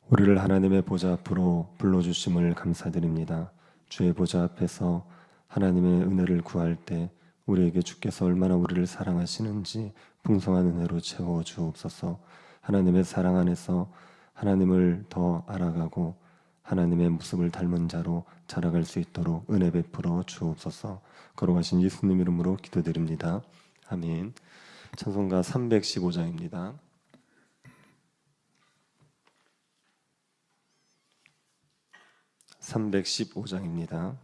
우리를 하나님의 보좌 앞으로 불러주심을 감사드립니다. 주의 보좌 앞에서 하나님의 은혜를 구할 때 우리에게 주께서 얼마나 우리를 사랑하시는지 풍성한 은혜로 채워 주옵소서. 하나님의 사랑 안에서 하나님을 더 알아가고 하나님의 모습을 닮은 자로 자라갈 수 있도록 은혜 베풀어 주옵소서. 걸어가신 예수님 이름으로 기도드립니다. 아멘. 찬송가 315장입니다. 315장입니다.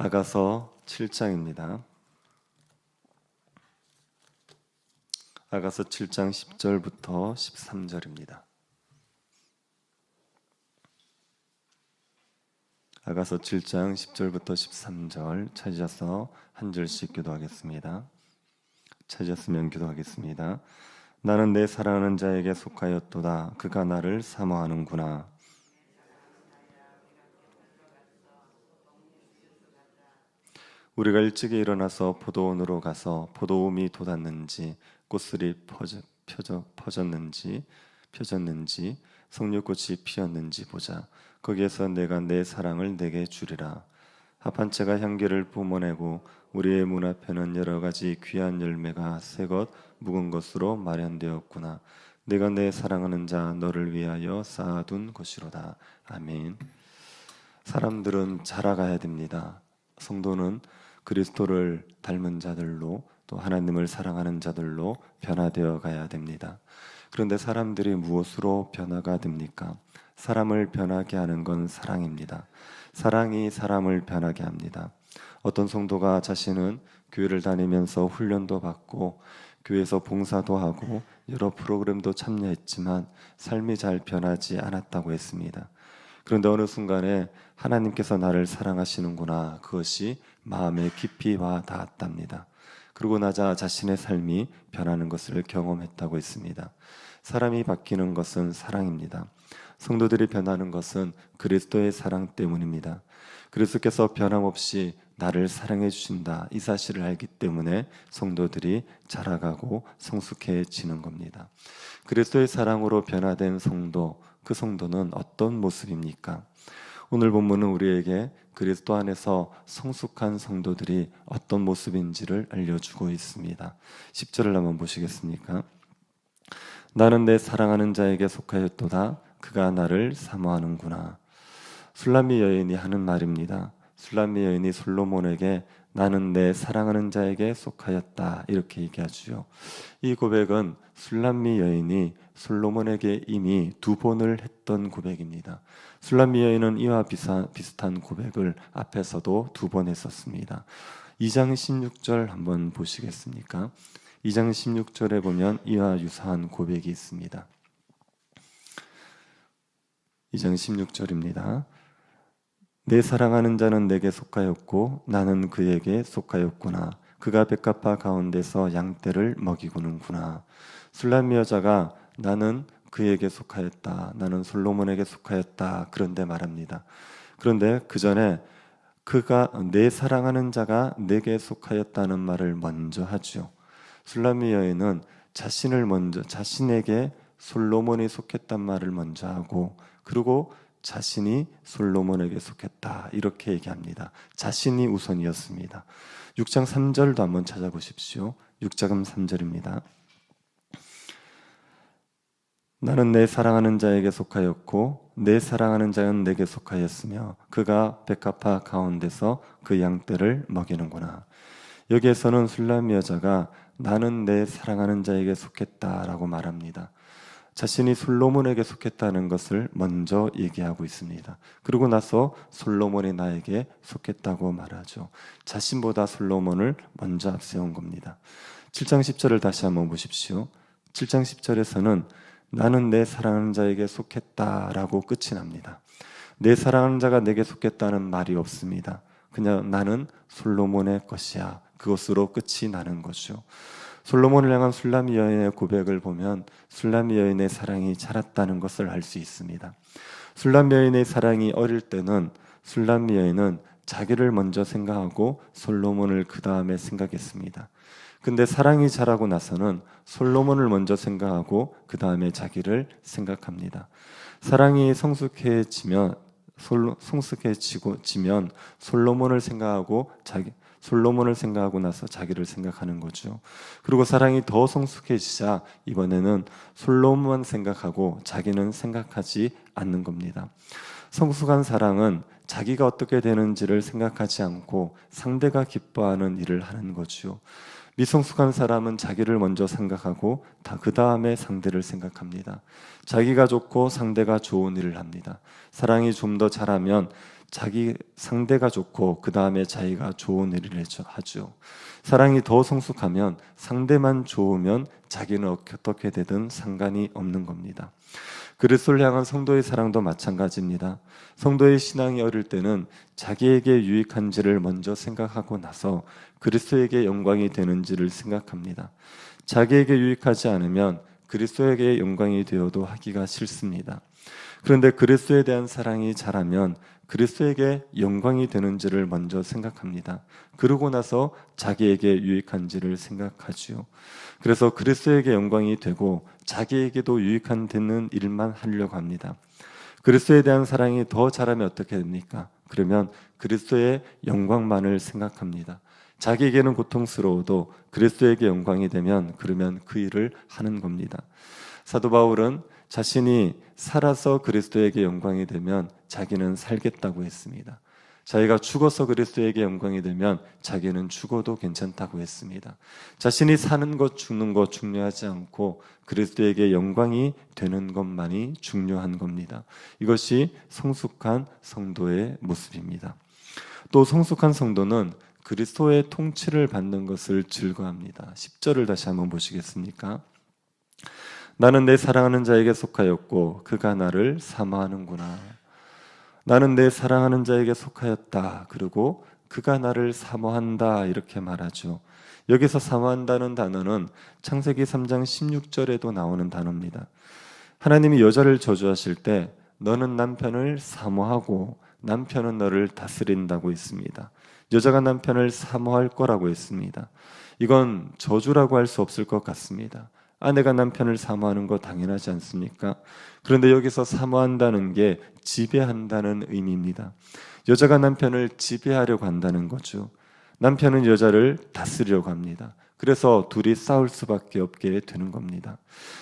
아가서 7장입니다. 아가서 7장 10절부터 13절입니다. 아가서 7장 10절부터 13절 찾으셔서 한 절씩 기도하겠습니다. 찾으셨으면 기도하겠습니다. 나는 내 사랑하는 자에게 속하였도다. 그가 나를 사모하는구나. 우리가 일찍이 일어나서 포도원으로 가서 포도움이 돋았는지 꽃술이 펴졌는지 석류꽃이 피었는지 보자. 거기에서 내가 내 사랑을 내게 주리라. 합한채가 향기를 뿜어내고 우리의 문 앞에는 여러 가지 귀한 열매가 새것 묵은 것으로 마련되었구나. 내가 내 사랑하는 자 너를 위하여 쌓아둔 것이로다. 아멘. 사람들은 자라가야 됩니다. 성도는 그리스도를 닮은 자들로 또 하나님을 사랑하는 자들로 변화되어 가야 됩니다. 그런데 사람들이 무엇으로 변화가 됩니까? 사람을 변하게 하는 건 사랑입니다. 사랑이 사람을 변하게 합니다. 어떤 성도가 자신은 교회를 다니면서 훈련도 받고 교회에서 봉사도 하고 여러 프로그램도 참여했지만 삶이 잘 변하지 않았다고 했습니다. 그런데 어느 순간에 하나님께서 나를 사랑하시는구나, 그것이 마음에 깊이 와 닿았답니다. 그러고 나자 자신의 삶이 변하는 것을 경험했다고 했습니다. 사람이 바뀌는 것은 사랑입니다. 성도들이 변하는 것은 그리스도의 사랑 때문입니다. 그리스도께서 변함없이 나를 사랑해 주신다, 이 사실을 알기 때문에 성도들이 자라가고 성숙해지는 겁니다. 그리스도의 사랑으로 변화된 성도, 그 성도는 어떤 모습입니까? 오늘 본문은 우리에게 그리스도 안에서 성숙한 성도들이 어떤 모습인지를 알려주고 있습니다. 10절을 한번 보시겠습니까? 나는 내 사랑하는 자에게 속하였도다. 그가 나를 사모하는구나. 술람미 여인이 하는 말입니다. 술람미 여인이 솔로몬에게 나는 내 사랑하는 자에게 속하였다, 이렇게 얘기하죠. 이 고백은 술람미 여인이 솔로몬에게 이미 2번을 했던 고백입니다. 술람미 여인은 이와 비슷한 고백을 앞에서도 2번 했었습니다. 2장 16절 한번 보시겠습니까? 2장 16절에 보면 이와 유사한 고백이 있습니다. 2장 16절입니다. 내 사랑하는 자는 내게 속하였고 나는 그에게 속하였구나. 그가 백합화 가운데서 양떼를 먹이고는구나. 술람미 여자가 나는 그에게 속하였다, 나는 솔로몬에게 속하였다, 그런데 말합니다. 그런데 그 전에 그가 내 사랑하는 자가 내게 속하였다는 말을 먼저 하죠. 술람미 여인은 자신에게 솔로몬이 속했단 말을 먼저 하고, 그리고 자신이 솔로몬에게 속했다, 이렇게 얘기합니다. 자신이 우선이었습니다. 6장 3절도 한번 찾아보십시오. 6장 3절입니다. 나는 내 사랑하는 자에게 속하였고 내 사랑하는 자는 내게 속하였으며 그가 백합화 가운데서 그 양떼를 먹이는구나. 여기에서는 술람미 여자가 나는 내 사랑하는 자에게 속했다라고 말합니다. 자신이 솔로몬에게 속했다는 것을 먼저 얘기하고 있습니다. 그러고 나서 솔로몬이 나에게 속했다고 말하죠. 자신보다 솔로몬을 먼저 앞세운 겁니다. 7장 10절을 다시 한번 보십시오. 7장 10절에서는 나는 내 사랑하는 자에게 속했다라고 끝이 납니다. 내 사랑하는 자가 내게 속했다는 말이 없습니다. 그냥 나는 솔로몬의 것이야, 그것으로 끝이 나는 거죠. 솔로몬을 향한 술람미 여인의 고백을 보면 술람미 여인의 사랑이 자랐다는 것을 알 수 있습니다. 술람미 여인의 사랑이 어릴 때는 술람미 여인은 자기를 먼저 생각하고 솔로몬을 그 다음에 생각했습니다. 근데 사랑이 자라고 나서는 솔로몬을 먼저 생각하고 그 다음에 자기를 생각합니다. 사랑이 성숙해지면 솔로몬을 생각하고 나서 자기를 생각하는 거죠. 그리고 사랑이 더 성숙해지자 이번에는 솔로몬만 생각하고 자기는 생각하지 않는 겁니다. 성숙한 사랑은 자기가 어떻게 되는지를 생각하지 않고 상대가 기뻐하는 일을 하는 거죠. 미성숙한 사람은 자기를 먼저 생각하고 그 다음에 상대를 생각합니다. 자기가 좋고 상대가 좋은 일을 합니다. 사랑이 좀 더 자라면 자기 상대가 좋고 그 다음에 자기가 좋은 일을 하죠. 사랑이 더 성숙하면 상대만 좋으면 자기는 어떻게 되든 상관이 없는 겁니다. 그리스도를 향한 성도의 사랑도 마찬가지입니다. 성도의 신앙이 어릴 때는 자기에게 유익한지를 먼저 생각하고 나서 그리스도에게 영광이 되는지를 생각합니다. 자기에게 유익하지 않으면 그리스도에게 영광이 되어도 하기가 싫습니다. 그런데 그리스도에 대한 사랑이 자라면 그리스도에게 영광이 되는지를 먼저 생각합니다. 그러고 나서 자기에게 유익한지를 생각하지요. 그래서 그리스도에게 영광이 되고 자기에게도 유익한 되는 일만 하려고 합니다. 그리스도에 대한 사랑이 더 자라면 어떻게 됩니까? 그러면 그리스도의 영광만을 생각합니다. 자기에게는 고통스러워도 그리스도에게 영광이 되면 그러면 그 일을 하는 겁니다. 사도 바울은 자신이 살아서 그리스도에게 영광이 되면 자기는 살겠다고 했습니다. 자기가 죽어서 그리스도에게 영광이 되면 자기는 죽어도 괜찮다고 했습니다. 자신이 사는 것, 죽는 것 중요하지 않고 그리스도에게 영광이 되는 것만이 중요한 겁니다. 이것이 성숙한 성도의 모습입니다. 또 성숙한 성도는 그리스도의 통치를 받는 것을 즐거워합니다. 10절을 다시 한번 보시겠습니까? 나는 내 사랑하는 자에게 속하였고 그가 나를 사모하는구나. 나는 내 사랑하는 자에게 속하였다. 그리고 그가 나를 사모한다. 이렇게 말하죠. 여기서 사모한다는 단어는 창세기 3장 16절에도 나오는 단어입니다. 하나님이 여자를 저주하실 때 너는 남편을 사모하고 남편은 너를 다스린다고 했습니다. 여자가 남편을 사모할 거라고 했습니다. 이건 저주라고 할 수 없을 것 같습니다. 아내가 남편을 사모하는 거 당연하지 않습니까? 그런데 여기서 사모한다는 게 지배한다는 의미입니다. 여자가 남편을 지배하려고 한다는 거죠. 남편은 여자를 다스리려고 합니다. 그래서 둘이 싸울 수밖에 없게 되는 겁니다.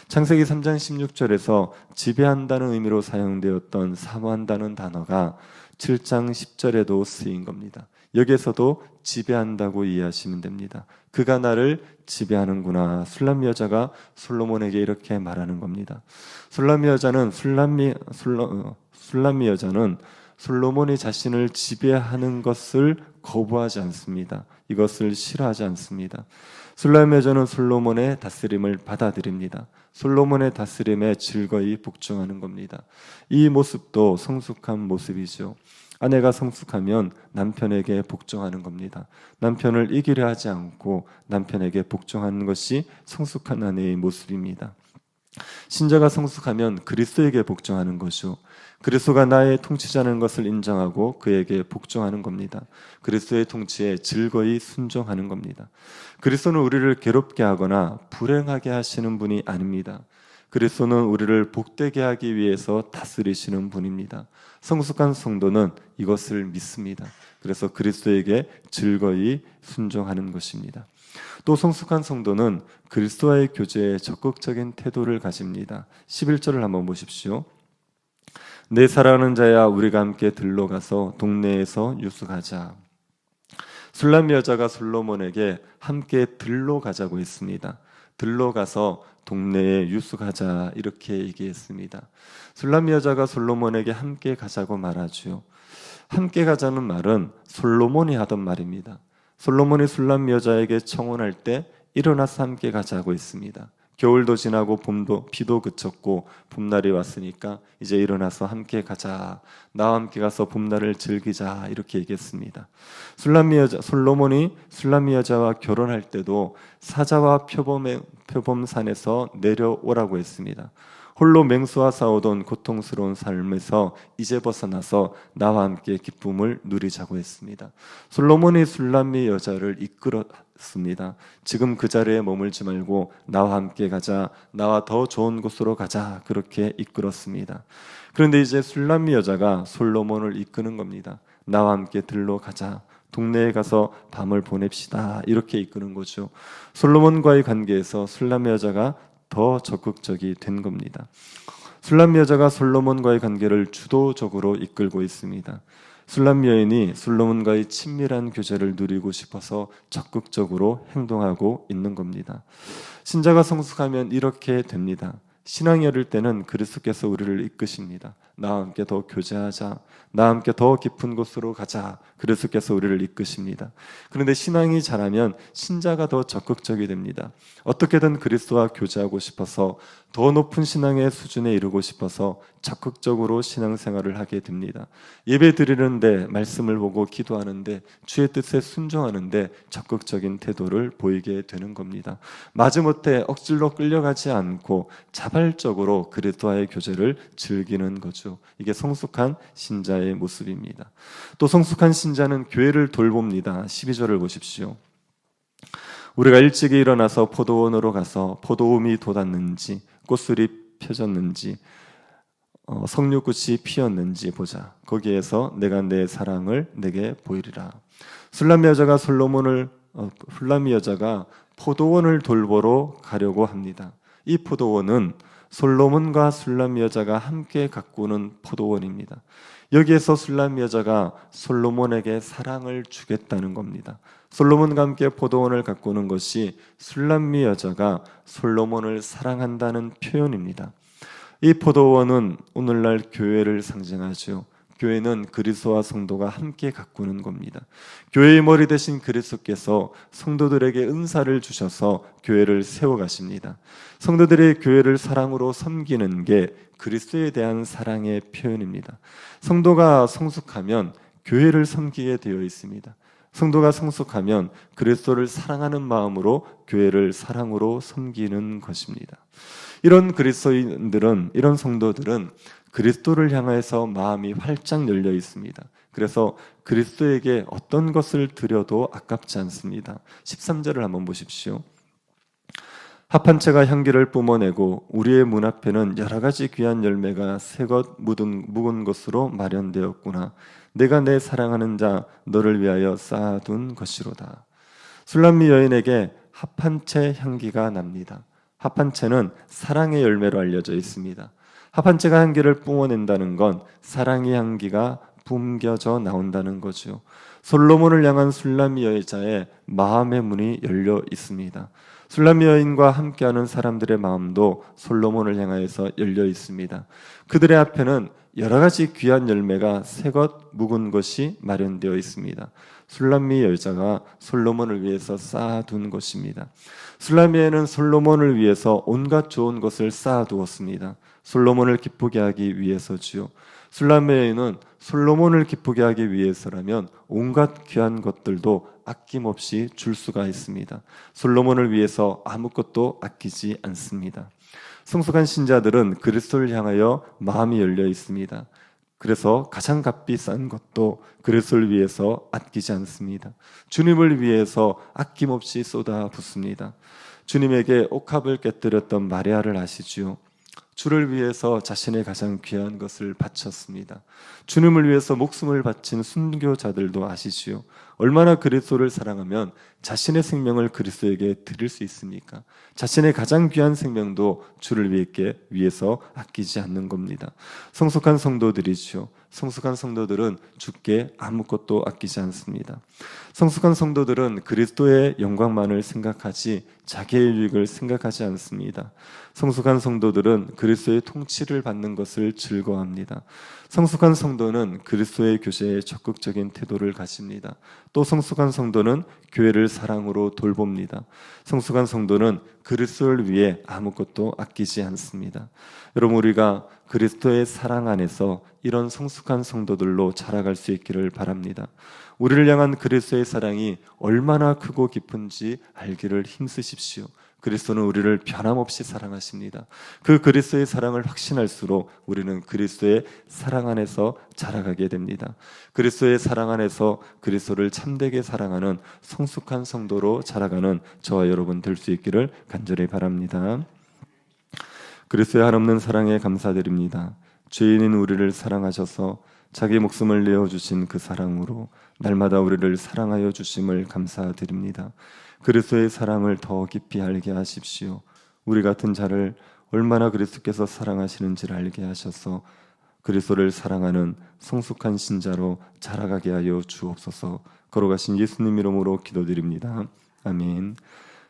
창세기 3장 16절에서 지배한다는 의미로 사용되었던 사모한다는 단어가 7장 10절에도 쓰인 겁니다. 여기에서도 지배한다고 이해하시면 됩니다. 그가 나를 지배하는구나. 술람미 여자가 솔로몬에게 이렇게 말하는 겁니다. 술람미 여자는 솔로몬이 자신을 지배하는 것을 거부하지 않습니다. 이것을 싫어하지 않습니다. 술람미 여자는 솔로몬의 다스림을 받아들입니다. 솔로몬의 다스림에 즐거이 복종하는 겁니다. 이 모습도 성숙한 모습이죠. 아내가 성숙하면 남편에게 복종하는 겁니다. 남편을 이기려 하지 않고 남편에게 복종하는 것이 성숙한 아내의 모습입니다. 신자가 성숙하면 그리스도에게 복종하는 것이요. 그리스도가 나의 통치자는 것을 인정하고 그에게 복종하는 겁니다. 그리스도의 통치에 즐거이 순종하는 겁니다. 그리스도는 우리를 괴롭게 하거나 불행하게 하시는 분이 아닙니다. 그리스도는 우리를 복되게 하기 위해서 다스리시는 분입니다. 성숙한 성도는 이것을 믿습니다. 그래서 그리스도에게 즐거이 순종하는 것입니다. 또 성숙한 성도는 그리스도와의 교제에 적극적인 태도를 가집니다. 11절을 한번 보십시오. 내 사랑하는 자야 우리가 함께 들러 가서 동네에서 유숙하자. 술람미 여자가 솔로몬에게 함께 들러 가자고 했습니다. 들러 가서 동네에 유숙하자 이렇게 얘기했습니다. 술람미 여자가 솔로몬에게 함께 가자고 말하죠. 함께 가자는 말은 솔로몬이 하던 말입니다. 솔로몬이 술람미 여자에게 청혼할 때 일어나서 함께 가자고 했습니다. 겨울도 지나고 비도 그쳤고 봄날이 왔으니까 이제 일어나서 함께 가자. 나와 함께 가서 봄날을 즐기자 이렇게 얘기했습니다. 솔로몬이 술람미 여자와 결혼할 때도 사자와 표범산에서 내려오라고 했습니다. 홀로 맹수와 싸우던 고통스러운 삶에서 이제 벗어나서 나와 함께 기쁨을 누리자고 했습니다. 솔로몬이 술람미 여자를 이끌었습니다. 지금 그 자리에 머물지 말고 나와 함께 가자, 나와 더 좋은 곳으로 가자 그렇게 이끌었습니다. 그런데 이제 술람미 여자가 솔로몬을 이끄는 겁니다. 나와 함께 들러 가자. 동네에 가서 밤을 보냅시다. 이렇게 이끄는 거죠. 솔로몬과의 관계에서 술람미 여자가 더 적극적이 된 겁니다. 술람미 여자가 솔로몬과의 관계를 주도적으로 이끌고 있습니다. 술람미 여인이 솔로몬과의 친밀한 교제를 누리고 싶어서 적극적으로 행동하고 있는 겁니다. 신자가 성숙하면 이렇게 됩니다. 신앙이 어릴 때는 그리스도께서 우리를 이끄십니다. 나와 함께 더 교제하자, 나와 함께 더 깊은 곳으로 가자. 그리스도께서 우리를 이끄십니다. 그런데 신앙이 자라면 신자가 더 적극적이 됩니다. 어떻게든 그리스도와 교제하고 싶어서, 더 높은 신앙의 수준에 이르고 싶어서 적극적으로 신앙생활을 하게 됩니다. 예배 드리는데, 말씀을 보고 기도하는데, 주의 뜻에 순종하는데 적극적인 태도를 보이게 되는 겁니다. 마지못해 억지로 끌려가지 않고 자발적으로 그리스도와의 교제를 즐기는 거죠. 이게 성숙한 신자의 모습입니다. 또 성숙한 신자는 교회를 돌봅니다. 12절을 보십시오. 우리가 일찍이 일어나서 포도원으로 가서 포도움이 돋았는지 꽃술이 펴졌는지 석류꽃이 피었는지 보자. 거기에서 내가 내 사랑을 내게 보이리라. 술람미 여자가 포도원을 돌보러 가려고 합니다. 이 포도원은 솔로몬과 술람미 여자가 함께 가꾸는 포도원입니다. 여기에서 술람미 여자가 솔로몬에게 사랑을 주겠다는 겁니다. 솔로몬과 함께 포도원을 가꾸는 것이 술람미 여자가 솔로몬을 사랑한다는 표현입니다. 이 포도원은 오늘날 교회를 상징하죠. 교회는 그리스도와 성도가 함께 가꾸는 겁니다. 교회의 머리 되신 그리스도께서 성도들에게 은사를 주셔서 교회를 세워가십니다. 성도들의 교회를 사랑으로 섬기는 게 그리스도에 대한 사랑의 표현입니다. 성도가 성숙하면 교회를 섬기게 되어 있습니다. 성도가 성숙하면 그리스도를 사랑하는 마음으로 교회를 사랑으로 섬기는 것입니다. 이런 그리스도인들은, 이런 성도들은 그리스도를 향해서 마음이 활짝 열려 있습니다. 그래서 그리스도에게 어떤 것을 드려도 아깝지 않습니다. 13절을 한번 보십시오. 합한 채가 향기를 뿜어내고 우리의 문 앞에는 여러 가지 귀한 열매가 새것 묵은 것으로 마련되었구나. 내가 내 사랑하는 자 너를 위하여 쌓아둔 것이로다. 술람미 여인에게 합한 채 향기가 납니다. 합한 채는 사랑의 열매로 알려져 있습니다. 합한 채가 향기를 뿜어낸다는 건 사랑의 향기가 뿜겨져 나온다는 거죠. 솔로몬을 향한 술람미 여자의 마음의 문이 열려 있습니다. 술람미 여인과 함께하는 사람들의 마음도 솔로몬을 향하여서 열려 있습니다. 그들의 앞에는 여러 가지 귀한 열매가 새것 묵은 것이 마련되어 있습니다. 술람미 여자가 솔로몬을 위해서 쌓아둔 것입니다. 술람미에는 솔로몬을 위해서 온갖 좋은 것을 쌓아두었습니다. 솔로몬을 기쁘게 하기 위해서지요. 술람미 여인은 솔로몬을 기쁘게 하기 위해서라면 온갖 귀한 것들도 아낌없이 줄 수가 있습니다. 솔로몬을 위해서 아무것도 아끼지 않습니다. 성숙한 신자들은 그리스도를 향하여 마음이 열려 있습니다. 그래서 가장 값비싼 것도 그리스도를 위해서 아끼지 않습니다. 주님을 위해서 아낌없이 쏟아붓습니다. 주님에게 옥합을 깨뜨렸던 마리아를 아시지요? 주를 위해서 자신의 가장 귀한 것을 바쳤습니다. 주님을 위해서 목숨을 바친 순교자들도 아시지요? 얼마나 그리스도를 사랑하면 자신의 생명을 그리스도에게 드릴 수 있습니까? 자신의 가장 귀한 생명도 주를 위해서 아끼지 않는 겁니다. 성숙한 성도들이죠. 성숙한 성도들은 주께 아무것도 아끼지 않습니다. 성숙한 성도들은 그리스도의 영광만을 생각하지 자기의 유익을 생각하지 않습니다. 성숙한 성도들은 그리스도의 통치를 받는 것을 즐거워합니다. 성숙한 성도는 그리스도의 교제에 적극적인 태도를 가집니다. 또 성숙한 성도는 교회를 사랑으로 돌봅니다. 성숙한 성도는 그리스도를 위해 아무것도 아끼지 않습니다. 여러분, 우리가 그리스도의 사랑 안에서 이런 성숙한 성도들로 자라갈 수 있기를 바랍니다. 우리를 향한 그리스도의 사랑이 얼마나 크고 깊은지 알기를 힘쓰십시오. 그리스도는 우리를 변함없이 사랑하십니다. 그 그리스도의 사랑을 확신할수록 우리는 그리스도의 사랑 안에서 자라가게 됩니다. 그리스도의 사랑 안에서 그리스도를 참되게 사랑하는 성숙한 성도로 자라가는 저와 여러분 될 수 있기를 간절히 바랍니다. 그리스도의 한없는 사랑에 감사드립니다. 죄인인 우리를 사랑하셔서 자기 목숨을 내어주신 그 사랑으로 날마다 우리를 사랑하여 주심을 감사드립니다. 그리스도의 사랑을 더 깊이 알게 하십시오. 우리 같은 자를 얼마나 그리스도께서 사랑하시는지를 알게 하셔서 그리스도를 사랑하는 성숙한 신자로 자라가게 하여 주옵소서. 걸어가신 예수님 이름으로 기도드립니다. 아멘.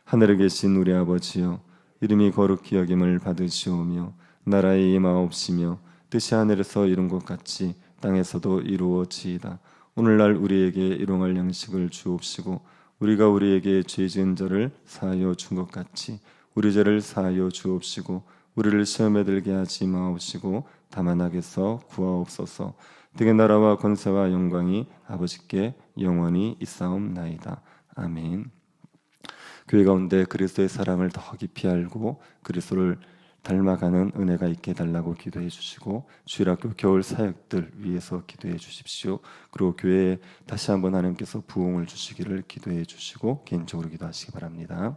하늘에 계신 우리 아버지여, 이름이 거룩히 여김을 받으시오며 나라의 임하옵시며 뜻이 하늘에서 이룬 것 같이 땅에서도 이루어지이다. 오늘날 우리에게 일용할 양식을 주옵시고 우리가 우리에게 죄 지은 자를 사하여 준 것 같이 우리 죄를 사하여 주옵시고 우리를 시험에 들게 하지 마옵시고 다만 악에서 구하옵소서. 되게 나라와 권세와 영광이 아버지께 영원히 있사옵나이다. 아멘. 교회 가운데 그리스도의 사랑을 더 깊이 알고 그리스도를 닮아가는 은혜가 있게 달라고 기도해 주시고 주일학교 겨울 사역들 위해서 기도해 주십시오. 그리고 교회에 다시 한번 하나님께서 부흥을 주시기를 기도해 주시고 개인적으로 기도하시기 바랍니다.